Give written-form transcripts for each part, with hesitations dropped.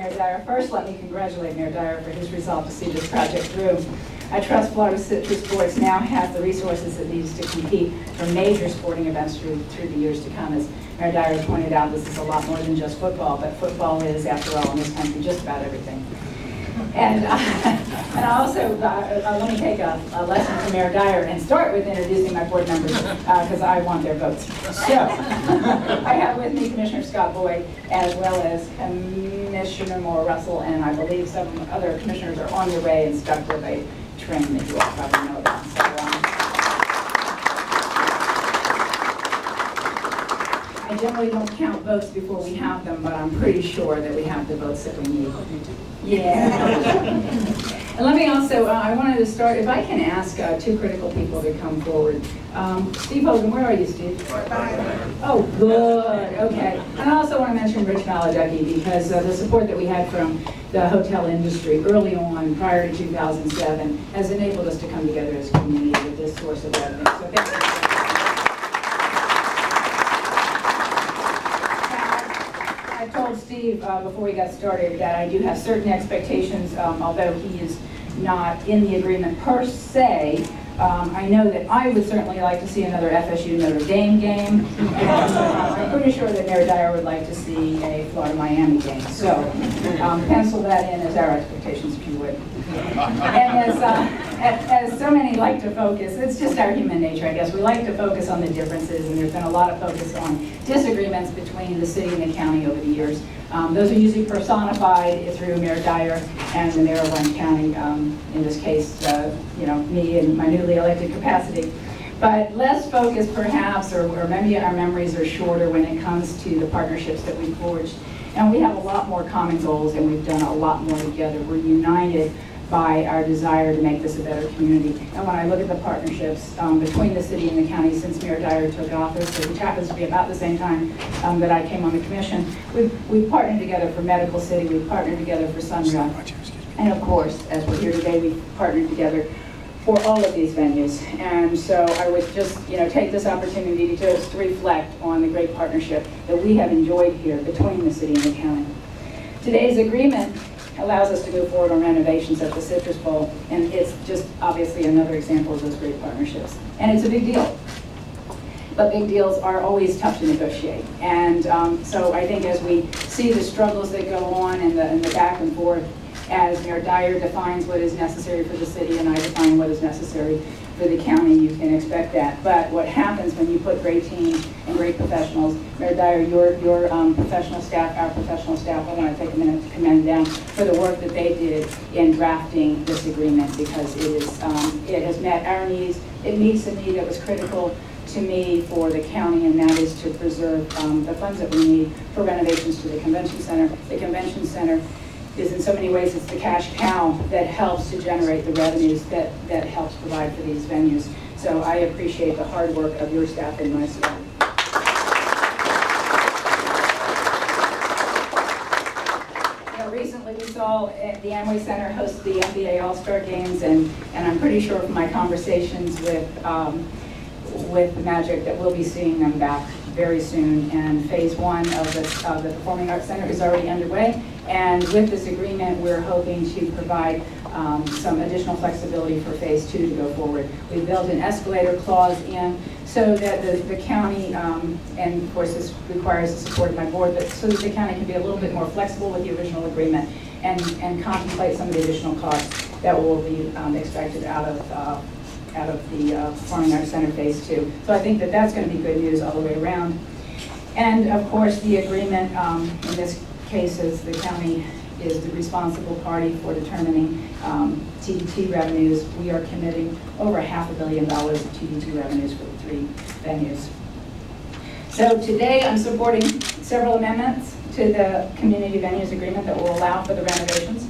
Mayor Dyer. First, let me congratulate Mayor Dyer for his resolve to see this project through. I trust Florida Citrus Sports now has the resources it needs to compete for major sporting events through the years to come. As Mayor Dyer pointed out, this is a lot more than just football, but football is, after all, in this country, just about everything. And I also, let me take a lesson from Mayor Dyer and start with introducing my board members, because I want their votes. So, I have with me Commissioner Scott Boyd, as well as Commissioner Moore Russell, and I believe some other commissioners are on their way and stuck with a train that you all probably know about. So, I generally don't count votes before we have them, but I'm pretty sure that we have the votes that we need. Yeah. And let me also, I wanted to start, if I can ask two critical people to come forward. Steve Hogan, where are you, Steve? Oh, good, okay. And I also want to mention Rich Maladucky, because the support that we had from the hotel industry early on, prior to 2007, has enabled us to come together as a community with this source of revenue. So thank you. I told Steve before we got started that I do have certain expectations, although he is not in the agreement per se. I know that I would certainly like to see another FSU Notre Dame game, and I'm pretty sure that Mayor Dyer would like to see a Florida-Miami game. So pencil that in as our expectations, if you would. And as so many like to focus, it's just our human nature, I guess. We like to focus on the differences, and there's been a lot of focus on disagreements between the city and the county over the years. Those are usually personified through Mayor Dyer and the mayor of Orange County, in this case, me and my newly elected capacity. But less focused perhaps, or maybe our memories are shorter when it comes to the partnerships that we've forged. And we have a lot more common goals, and we've done a lot more together. We're united by our desire to make this a better community. And when I look at the partnerships between the city and the county since Mayor Dyer took office, which happens to be about the same time that I came on the commission, we've partnered together for Medical City, we've partnered together for Sunrise, and of course, as we're here today, we've partnered together for all of these venues. And so I would just take this opportunity to just reflect on the great partnership that we have enjoyed here between the city and the county. Today's agreement allows us to move forward on renovations at the Citrus Bowl, and it's just obviously another example of those great partnerships. And it's a big deal. But big deals are always tough to negotiate. And so I think as we see the struggles that go on and the back and forth, as Mayor Dyer defines what is necessary for the city and I define what is necessary for the county, you can expect that. But what happens when you put great teams and great professionals, Mayor Dyer, your professional staff, our professional staff, I want to take a minute to commend them for the work that they did in drafting this agreement, because it has met our needs. It meets the need that was critical to me for the county, and that is to preserve the funds that we need for renovations to the convention center. The convention center is in so many ways, it's the cash cow that helps to generate the revenues that helps provide for these venues. So I appreciate the hard work of your staff and my staff. Recently we saw the Amway Center host the NBA All-Star Games, and I'm pretty sure from my conversations with the Magic that we'll be seeing them back very soon. And phase one of the Performing Arts Center is already underway. And with this agreement, we're hoping to provide some additional flexibility for phase two to go forward. We built an escalator clause in so that the county, and of course this requires the support of my board, but so that the county can be a little bit more flexible with the original agreement and contemplate some of the additional costs that will be expected out of the Performing Arts Center phase two. So I think that that's going to be good news all the way around. And of course the agreement in this case is the county is the responsible party for determining TDT revenues. We are committing over $500 million of TDT revenues for the three venues. So today I'm supporting several amendments to the community venues agreement that will allow for the renovations.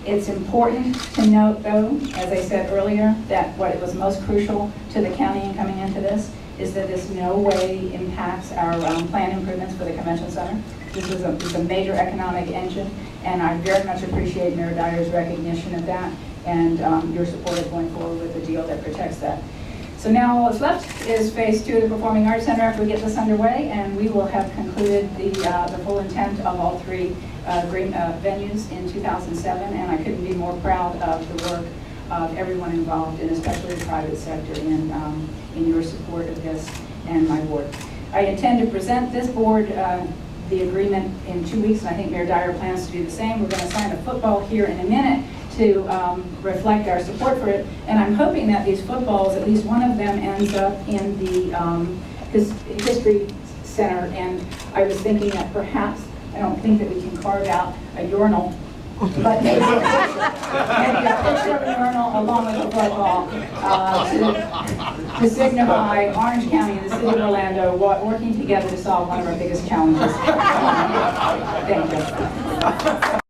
It's important to note, though, as I said earlier, that what was most crucial to the county in coming into this is that this no way impacts our planned improvements for the convention center. This is a major economic engine, and I very much appreciate Mayor Dyer's recognition of that and your support of going forward with a deal that protects that. So now all that's left is phase two of the Performing Arts Center after we get this underway, and we will have concluded the full intent of all three venues in 2007, and I couldn't be more proud of the work of everyone involved, and especially the private sector in your support of this and my board. I intend to present this board the agreement in 2 weeks, and I think Mayor Dyer plans to do the same. We're going to sign a football here in a minute to reflect our support for it, and I'm hoping that these footballs, at least one of them, ends up in the History Center, and I was thinking that perhaps, I don't think that we can carve out a urinal, but maybe a picture of a urinal along with the football to signify Orange County and the city of Orlando working together to solve one of our biggest challenges. Thank you.